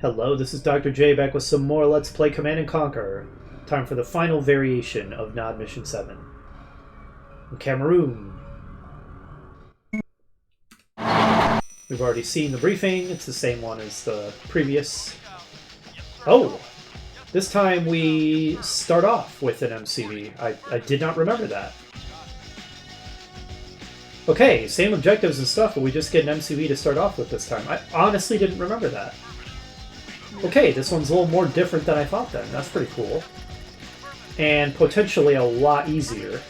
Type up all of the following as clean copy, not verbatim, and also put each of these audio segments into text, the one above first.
Hello, this is Dr. J back with some more Let's Play Command & Conquer. Time for the final variation of Nod Mission 7. Cameroon. We've already seen the briefing. It's the same one as the previous. Oh! This time we start off with an MCV. I did not remember that. Okay, same objectives and stuff, but we just get an MCV to start off with this time. I honestly didn't remember that. Okay, this one's a little more different than I thought then. That's pretty cool. And potentially a lot easier.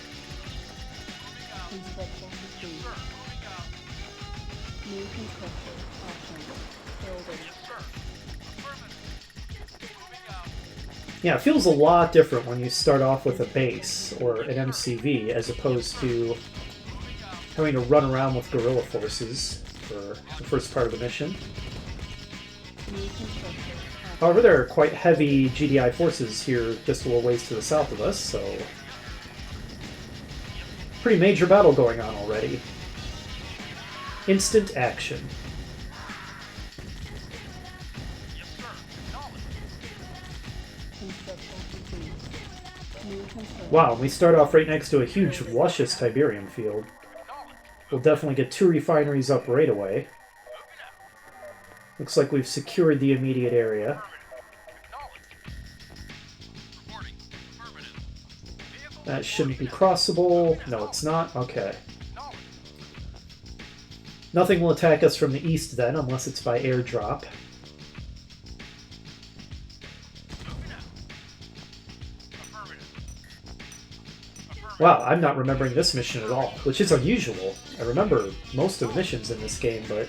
Yeah, it feels a lot different when you start off with a base or an MCV as opposed to having to run around with guerrilla forces for the first part of the mission. However, there are quite heavy GDI forces here just a little ways to the south of us, so pretty major battle going on already. Instant action. Wow, we start off right next to a huge, luscious Tiberium field. We'll definitely get 2 refineries up right away. Looks like we've secured the immediate area. That shouldn't be crossable. No, it's not. Okay. Nothing will attack us from the east then, unless it's by airdrop. Wow, I'm not remembering this mission at all, which is unusual. I remember most of the missions in this game, but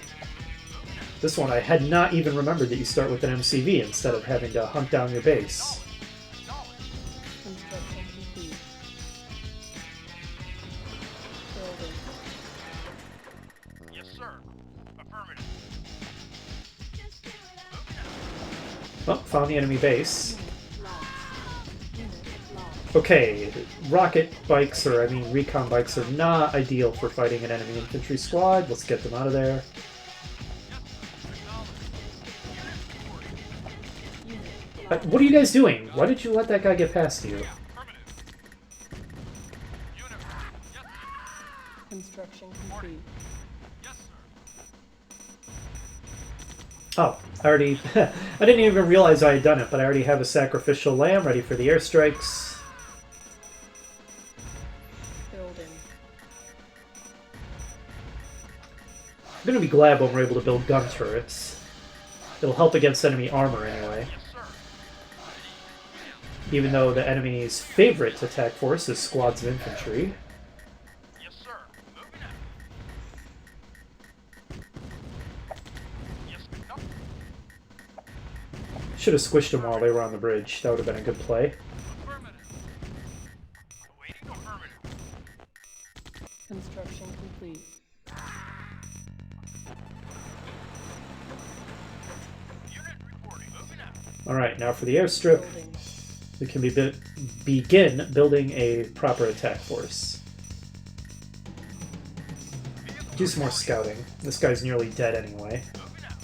this one I had not even remembered that you start with an MCV instead of having to hunt down your base. Yes, sir. Affirmative. Oh, found the enemy base. Okay, rocket bikes, or I mean recon bikes, are not ideal for fighting an enemy infantry squad. Let's get them out of there. What are you guys doing? Why did you let that guy get past you? Construction complete. Oh, I already... I didn't even realize I had done it, but I already have a sacrificial lamb ready for the airstrikes. I'm gonna be glad when we're able to build gun turrets. It'll help against enemy armor anyway. Even though the enemy's favorite attack force is squads of infantry. Yes, sir. Moving out. Yes, no. Should have squished them while they were on the bridge. That would have been a good play. Affirmative. Awaiting affirmative. Construction complete. Unit reporting. Moving out. Alright, now for the airstrip. Building. We can begin building a proper attack force. Do some more scouting. This guy's nearly dead anyway. Moving out.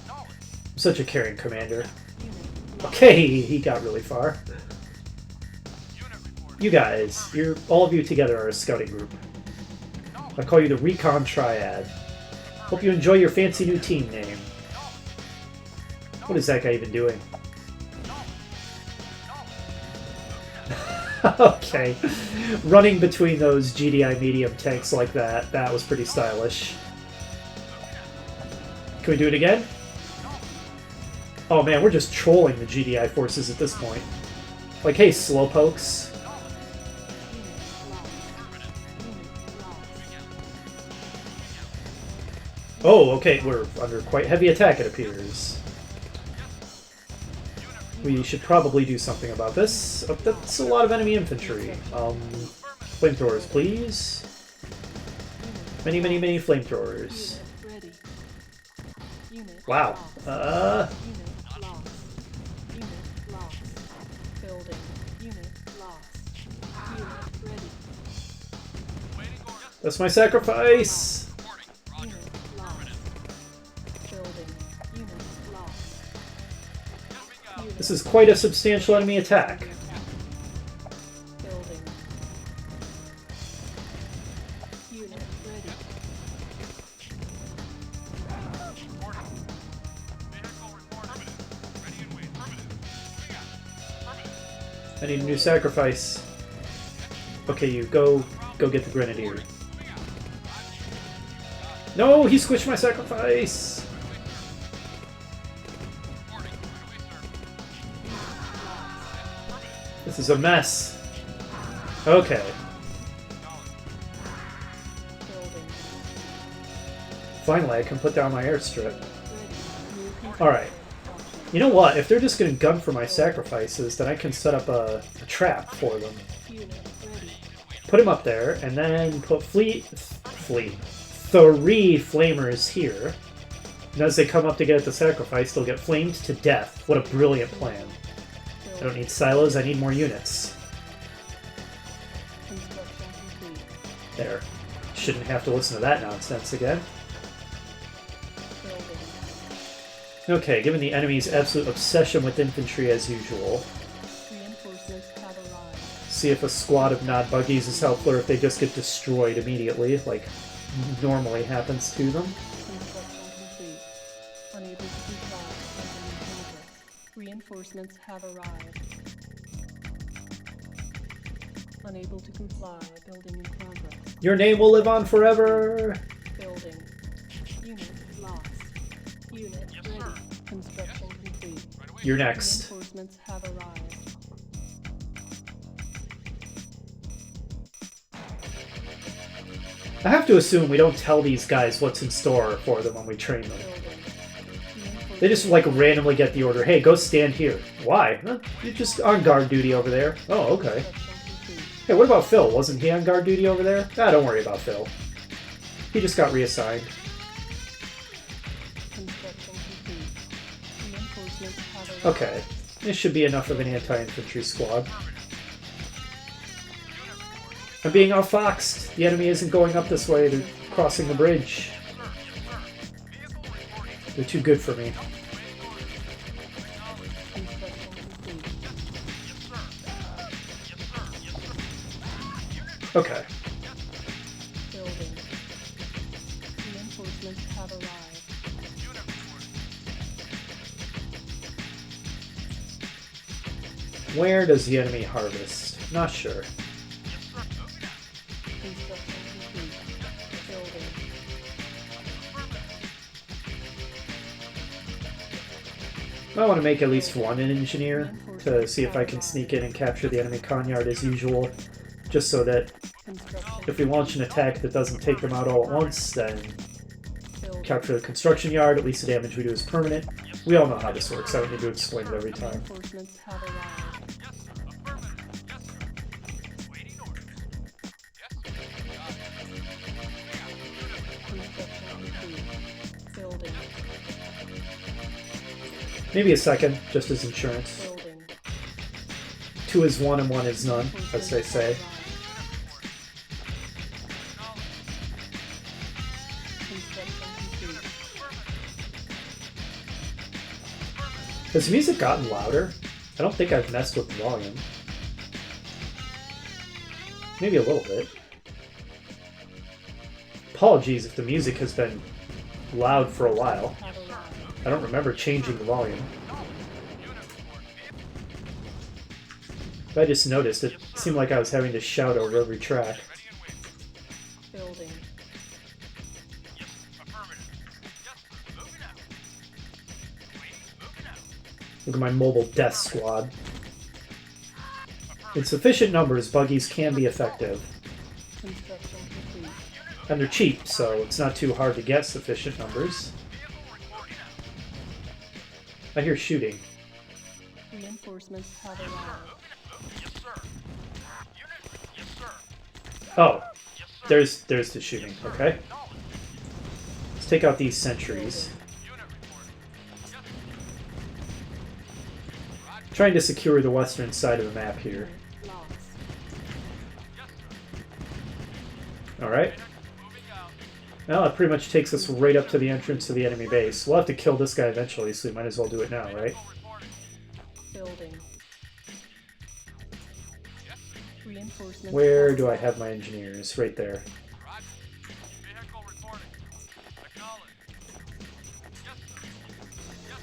I'm such a caring commander. Okay, he got really far. Unit reporting. You guys, all of you together are a scouting group. I call you the Recon Triad. Hope you enjoy your fancy new team name. What is that guy even doing? Okay. Running between those GDI medium tanks like that, that was pretty stylish. Can we do it again? Oh man, we're just trolling the GDI forces at this point. Like, hey, slowpokes. Oh, okay, we're under quite heavy attack, it appears. We should probably do something about this. Oh, that's a lot of enemy infantry. Flamethrowers, please. Many, many, many flamethrowers. Ready. Unit Wow. Unit lost. Unit lost. Building. Unit lost. Unit ready. Waiting order. That's my sacrifice! Reporting. Roger. Unit lost. Building. Unit lost. This is quite a substantial enemy attack. Building. Unit ready. Reporting. Vehicle report. Affirmative. Ready and wait. Affirmative. Moving out. Affirmative. I need a new sacrifice. Okay, you go get the grenadier. No, he squished my sacrifice. This is a mess. Okay. Building. Finally, I can put down my airstrip. Ready. New control Alright. option. You know what? If they're just going to gun for my sacrifices, then I can set up a trap for them. Unit ready. Put him up there, and then put three flamers here. And as they come up to get the sacrifice, they'll get flamed to death. What a brilliant plan. I don't need silos, I need more units. Construction complete. There. Shouldn't have to listen to that nonsense again. Building. Okay, given the enemy's absolute obsession with infantry as usual, Reinforcements have arrived. see if a squad of Nod buggies is helpful or if they just get destroyed immediately, like normally happens to them. Construction complete. Unable to comply. Building in progress. Reinforcements have arrived. Unable to comply. Building in progress. Your name will live on forever! Building. Unit lost. Unit ready. Construction complete. You're next. Reinforcements have arrived. I have to assume we don't tell these guys what's in store for them when we train them. Building. They just like randomly get the order, hey, go stand here. Why? Huh? You're just on guard duty over there. Oh, okay. Construction complete. Hey, what about Phil? Wasn't he on guard duty over there? Ah, don't worry about Phil. He just got reassigned. Construction complete. Reinforcements have arrived. Okay. This should be enough of an anti-infantry squad. I'm being outfoxed. The enemy isn't going up this way. They're crossing the bridge. They're too good for me. Construction complete. Okay. Building. Reinforcements have arrived. Where does the enemy harvest? Not sure. Construction complete. Building. I want to make at least one an engineer to see if I can sneak in and capture the enemy connyard as usual, just so that Construction. if we launch an attack that doesn't take them out all at once, then Building. capture the construction yard, at least the damage we do is permanent. We all know how this works, I don't need to explain it every time. Reinforcements have arrived. Construction complete. Building. Maybe a second, just as insurance. Building. 2 is 1 and 1 is none, as they say. Construction complete. Has the music gotten louder? I don't think I've messed with the volume. Maybe a little bit. Apologies if the music has been loud for a while. Have arrived. I don't remember changing the volume. But I just noticed it seemed like I was having to shout over every track. Building. Look at my mobile death squad. In sufficient numbers, buggies can be effective. Construction complete. And they're cheap, so it's not too hard to get sufficient numbers. I hear shooting. Reinforcements have arrived. Oh, there's the shooting, okay. Let's take out these sentries. Trying to secure the western side of the map here. Lost. Alright. Well, it pretty much takes us right up to the entrance to the enemy base. We'll have to kill this guy eventually, so we might as well do it now, right? Building. Yes, sir. Reinforcements. Where do I have my engineers? Right there. Roger. Vehicle reporting. Acknowledged. Yes, sir. Yes,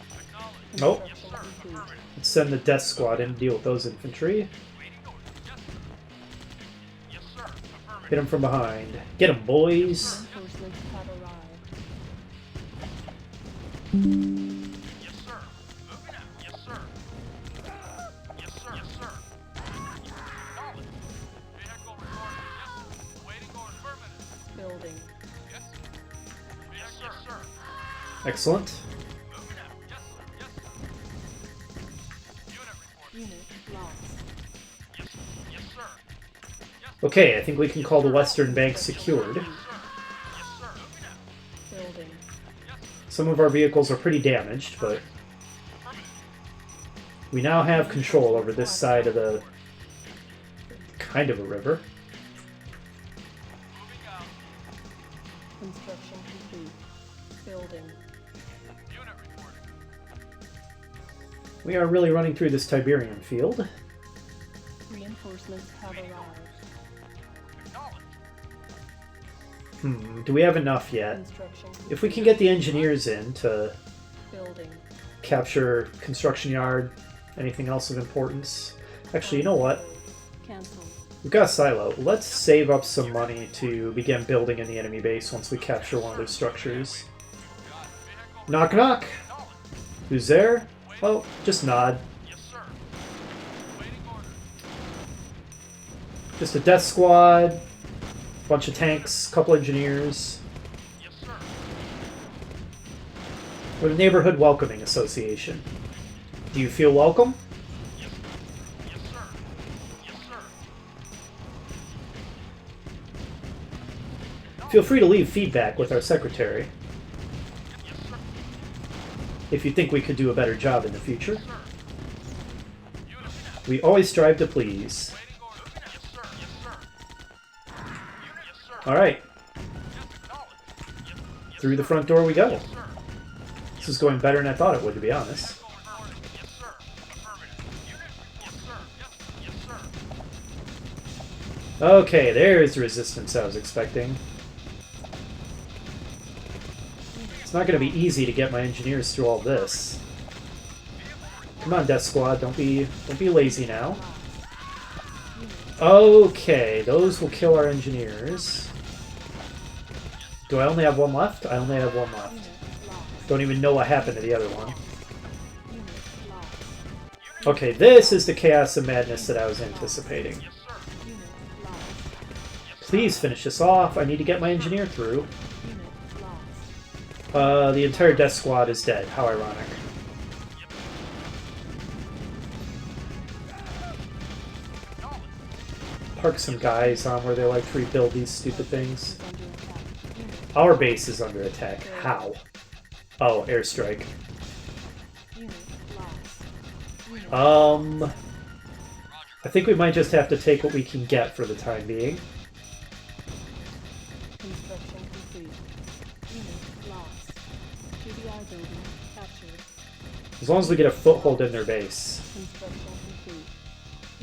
sir. Acknowledged. Nope. Yes, sir. Affirmative. Let's send the death squad in to deal with those infantry. Waiting orders. Yes, sir. Yes, sir. Affirmative. Hit them from behind. Get them, boys. Reinforcements have arrived. Yes, sir. Moving out. Yes, sir. Yes, sir. Yes, sir. Acknowledged. Vehicle reporting. Yes, sir. Waiting orders. Affirmative. Building. Yes, sir. Yes, sir. Yes, sir. Excellent. Moving out. Yes, sir. Yes, sir. Unit reporting. Unit lost. Yes, sir. Yes, sir. Okay, I think we can call the western bank secured. Yes, sir. Yes, sir. Moving out. Building. Yes, sir. Some of our vehicles are pretty damaged, but Affirmative. we now have control over this side of the kind of a river. Moving out. Construction complete. Building. Unit reporting. We are really running through this Tiberium field. Reinforcements have arrived. Acknowledged. Do we have enough yet? Construction If we can get the engineers in to building. capture construction yard, anything else of importance. Actually, you know what? Cancel. We've got a silo. Let's save up some money to begin building in the enemy base once we capture one of their structures. Knock knock! Acknowledged. Who's there? Oh, just Nod. Yes, sir. Waiting orders. Just a death squad, bunch of tanks, couple engineers. Yes, sir. We're the Neighborhood Welcoming Association. Do you feel welcome? Yes. Yes, sir. Yes, sir. Feel free to leave feedback with our secretary Yes, sir. if you think we could do a better job in the future. Sir. Unit. We always strive to please. Waiting orders. Yes, sir. Yes, sir. Unit. Yes, sir. Alright, Yes, acknowledged. Yes, yes, through the sir. front door we go. Yes, sir. This is going better than I thought it would, to be honest. Vehicle reporting. Yes, sir. Affirmative. Unit. Yes, sir. Yes, yes, sir. Okay, there's the resistance I was expecting. It's not going to be easy to get my engineers through all this. Come on, Death Squad, don't be lazy now. Okay, those will kill our engineers. Do I only have one left? I only have one left. Unit lost. Don't even know what happened to the other one. Unit lost. Okay, this is the chaos and madness that I was anticipating. Yes, sir. Unit lost. Please finish this off. I need to get my engineer through. Unit lost. The entire Death Squad is dead. How ironic. Acknowledged. Park some guys on where they like to rebuild these stupid things. Is under attack. Unit. Our base is under attack. How? Oh, airstrike. Unit lost. Unit. I think we might just have to take what we can get for the time being. Construction complete. Unit lost. GDI building captured. As long as we get a foothold in their base. Construction complete.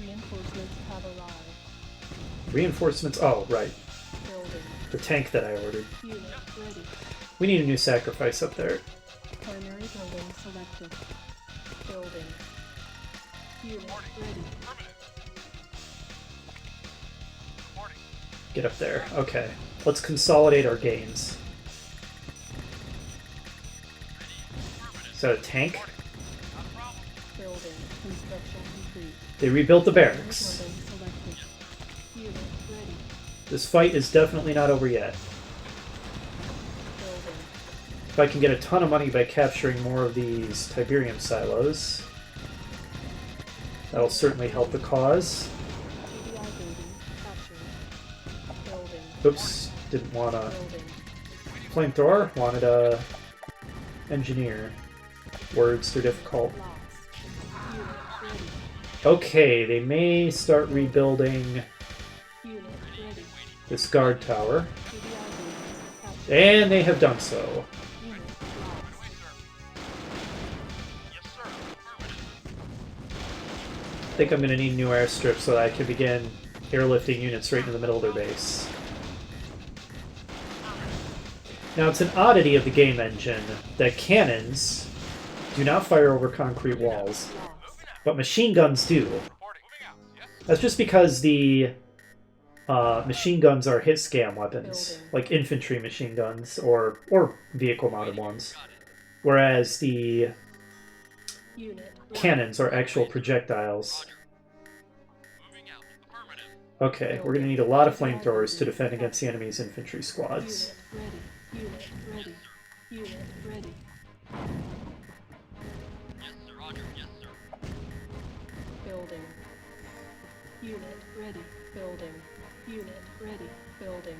Reinforcements have arrived. Reinforcements. Oh, right. Building. The tank that I ordered. Unit ready. We need a new sacrifice up there. Primary building selected. Building. Unit ready. Affirmative. Reporting. Get up there. Okay. Let's consolidate our gains. Is that a tank? Not a problem. Building. Construction complete. They rebuilt the barracks. Building selected. Unit ready. This fight is definitely not over yet. Building. If I can get a ton of money by capturing more of these Tiberium silos, that'll certainly help the cause. GDI building captured. Building. Oops, didn't want a Building. flamethrower, wanted a engineer. Words, they're difficult. Lost. Unit ready. Okay, they may start rebuilding Unit ready. this guard tower, GDI building captured. and they have done so. Unit lost. Away, sir. Yes, sir. Affirmative. think I'm going to need a new airstrip so that I can begin airlifting units right into the middle of their base. Now, it's an oddity of the game engine that cannons do not fire over concrete walls, but machine guns do. That's just because the machine guns are hit scam weapons, like infantry machine guns or vehicle-mounted ones, whereas the cannons are actual projectiles. Okay, we're going to need a lot of flamethrowers to defend against the enemy's infantry squads. Unit ready. Unit ready. Yes, sir. Roger. Yes, sir. Building. Unit ready. Building. Unit ready. Building.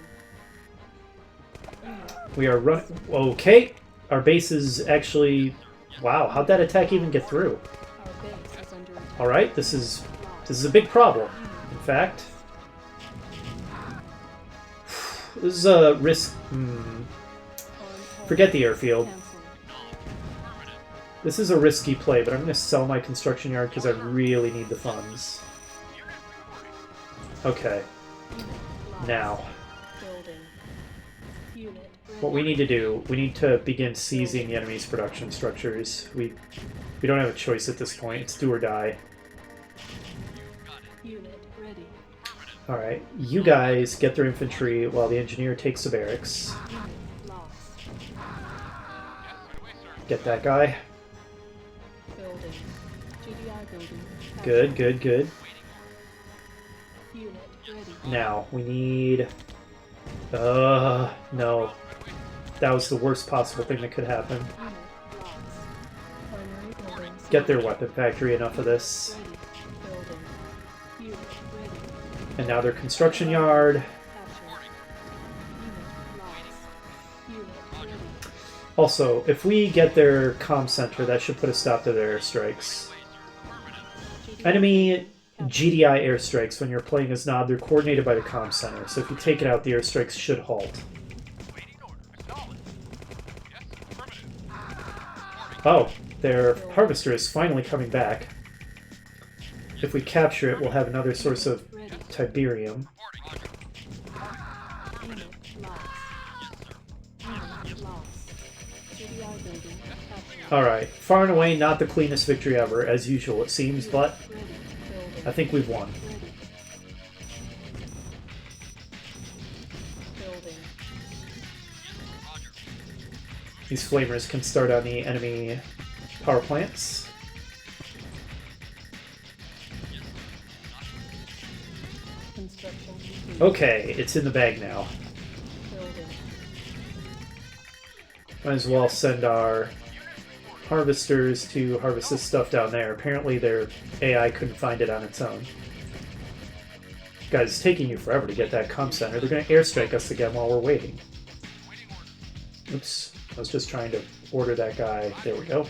Unit. We are running... Okay, our base is actually... Wow, how'd that attack even get through? Our base is under attack. Alright, this is a big problem. In fact... This is a risk... Forget the airfield. This is a risky play, but I'm going to sell my construction yard because I really need the funds. Okay. Now, what we need to do, we need to begin seizing the enemy's production structures. We don't have a choice at this point. It's do or die. Alright, you guys get their infantry while the engineer takes the barracks. Get that guy. Building. GDI building. Good, good, good. Unit ready. Now, we need... no. That was the worst possible thing that could happen. Unit lost. Primary buildings. Get their weapon factory, enough of this. Ready. Building. Unit ready. And now their construction yard. Captured. Unit lost. Unit ready. Also, if we get their comm center, that should put a stop to their airstrikes. Enemy GDI airstrikes, when you're playing as Nod, they're coordinated by the comm center, so if you take it out, the airstrikes should halt. Oh, their harvester is finally coming back. If we capture it, we'll have another source of Tiberium. Unit lost. Unit lost. GDI building. Captured. Alright, far and away not the cleanest victory ever, as usual it seems, but Ready. Building. I think we've won. Ready. Building. These flamers can start on the enemy power plants. Construction complete. Okay, it's in the bag now. Building. Might as well send our harvesters to harvest this stuff down there. Apparently their AI couldn't find it on its own. Guys, it's taking you forever to get that comm center. They're going to airstrike us again while we're waiting. Oops, I was just trying to order that guy. There we go.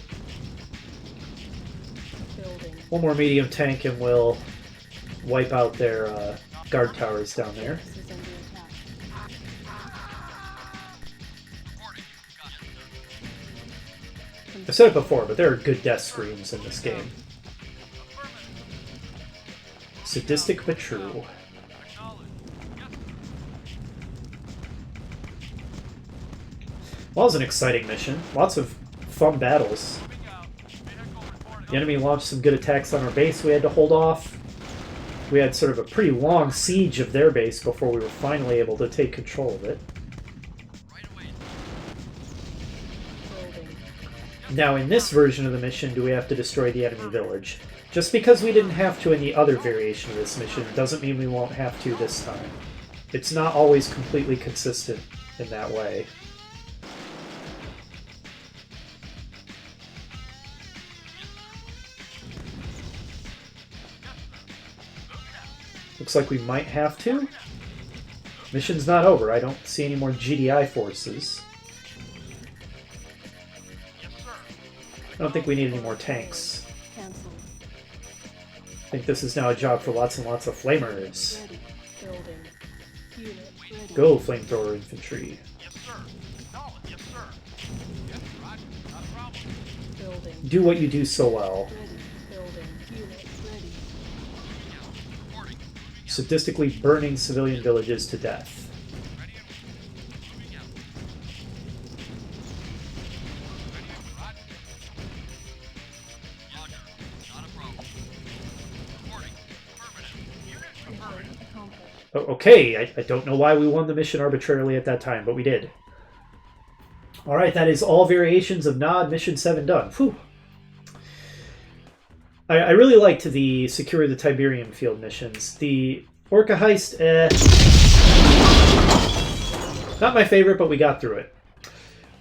Building. One more medium tank and we'll wipe out their guard towers down there. This is under attack. I've said it before, but there are good death screams in this game. Sadistic but true. Well, it was an exciting mission. Lots of fun battles. The enemy launched some good attacks on our base we had to hold off. We had sort of a pretty long siege of their base before we were finally able to take control of it. Building. Now, in this version of the mission, do we have to destroy the enemy village? Just because we didn't have to in the other variation of this mission doesn't mean we won't have to this time. It's not always completely consistent in that way. Looks like we might have to. Mission's not over. I don't see any more GDI forces. I don't think we need any more tanks. Cancelled. I think this is now a job for lots and lots of flamers. Ready. Building. Unit ready. Go, flamethrower infantry. Yes, sir. Solid. Yes, sir. Yes, Roger. Not a problem. Building. Do what you do so well. Ready. Building. Unit ready. sadistically burning civilian villages to death. Ready and moving out. Ready and hot. Roger. Not a problem. Reporting. Affirmative. Unit affirmative. Mission accomplished. Oh, okay, I don't know why we won the mission arbitrarily at that time, but we did. Alright, that is all variations of Nod Mission 7 done. Whew. I really liked the Secure the Tiberium field missions. The Orca Heist, not my favorite, but we got through it.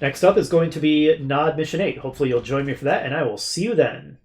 Next up is going to be Nod Mission 8. Hopefully you'll join me for that, and I will see you then.